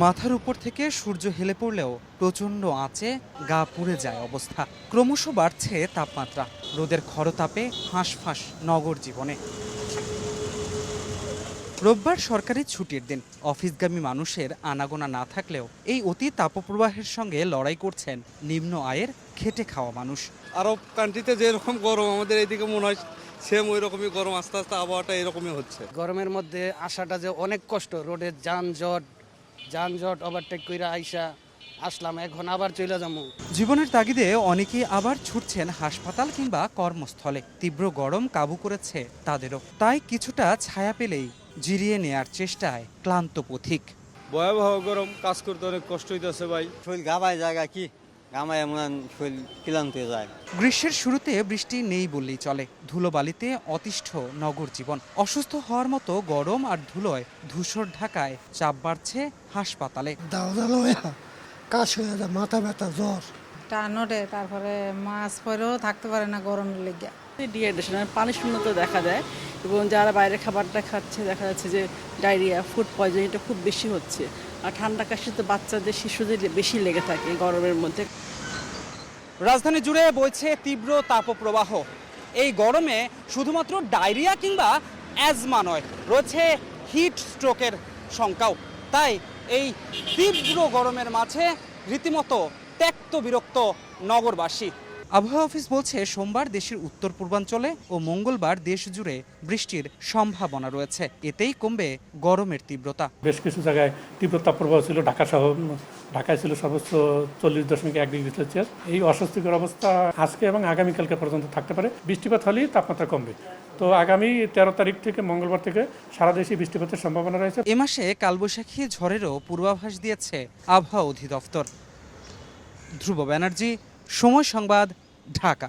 মাথার উপর থেকে সূর্য হেলে পড়লেও প্রচণ্ড আঁচে গা পুড়ে যায় অবস্থা। ক্রমশ বাড়ছে তাপমাত্রা, রোদের খরতাপে হাঁসফাঁস নগর জীবনে। রোববার সরকারি ছুটির দিন, অফিসগামী মানুষের আনাগোনা না থাকলেও এই অতি তাপপ্রবাহের সঙ্গে লড়াই করছেন নিম্ন আয়ের খেটে খাওয়া মানুষ। আরব কান্ট্রিতে যেরকম গরম আমাদের এইদিকে মনে হয় সেম ওই রকমই গরম, আস্তে আস্তে আবহাওয়াটা এরকমই হচ্ছে। গরমের মধ্যে আসাটা যে অনেক কষ্ট, রোডের যানজট ওভারটেক কইরা আইসা আসলাম, এখন আবার চলে যাবো। জীবনের তাগিদে অনেকেই আবার ছুটছেন হাসপাতাল কিংবা কর্মস্থলে। তীব্র গরম কাবু করেছে তাদেরও, তাই কিছুটা ছায়া পেলেই জিরিয়ে নেয়ার চেষ্টায় ক্লান্ত পথিক। ভয়াবহ গরম, কাজ করতে অনেক কষ্ট হইতেছে ভাই। শরীর ঘামায় জায়গা কি ঘামায় এমন শরীর ক্লান্ত হয়ে যায়। গ্রীষ্মের শুরুতে বৃষ্টি নেই বললেই চলে। ধুলোবালিতে অতিষ্ঠ নগর জীবন। অসুস্থ হওয়ার মতো গরম আর ধুলোয় ধূসর ঢাকায় চাপ বাড়ছে হাসপাতালে। কাশ হয়ে যায়, মাথা ব্যথা, জ্বর, টানোটে, তারপরে মাছ পরেও থাকতে পারে না গরমের লেগে। ডিহাইড্রেশন পানি শূন্যতা দেখা দেয় এবং যারা বাইরে খাবারটা খাচ্ছে দেখা যাচ্ছে যে ডায়রিয়া, ফুড পয়জনিংটা খুব বেশি হচ্ছে। আর ঠান্ডা কাশি তো বাচ্চাদের, শিশুদের বেশি লেগে থাকে গরমের মধ্যে। রাজধানী জুড়ে বইছে তীব্র তাপপ্রবাহ। এই গরমে শুধুমাত্র ডায়রিয়া কিংবা অ্যাজমা নয়, রয়েছে হিট স্ট্রোকের শঙ্কাও। তাই এই তীব্র গরমের মাঝে রীতিমতো ত্যক্ত বিরক্ত নগরবাসী। আবহাওয়া অফিস বলছে সোমবার দেশের উত্তর পূর্বাঞ্চলে ও মঙ্গলবার দেশ জুড়ে বৃষ্টির সম্ভাবনা রয়েছে। এতেই কমবে গরমের তীব্রতা। বেশ কিছু জায়গায় তীব্র তাপপ্রবাহ ছিল। ঢাকায় ছিল সর্বোচ্চ 40.1 ডিগ্রি সেলসিয়াস। এই অস্বস্তিকর অবস্থা আজকে এবং আগামীকালকে পর্যন্ত থাকতে পারে। বৃষ্টিপাত হলেই তাপমাত্রা কমবে। তো আগামী 13 তারিখ থেকে মঙ্গলবার থেকে সারা দেশে বৃষ্টিপাতের সম্ভাবনা রয়েছে। এ মাসে কালবৈশাখী ঝড়েরও পূর্বাভাস দিয়েছে আবহাওয়া অধিদপ্তর। ধ্রুব ব্যানার্জি, সময় সংবাদ, ঢাকা।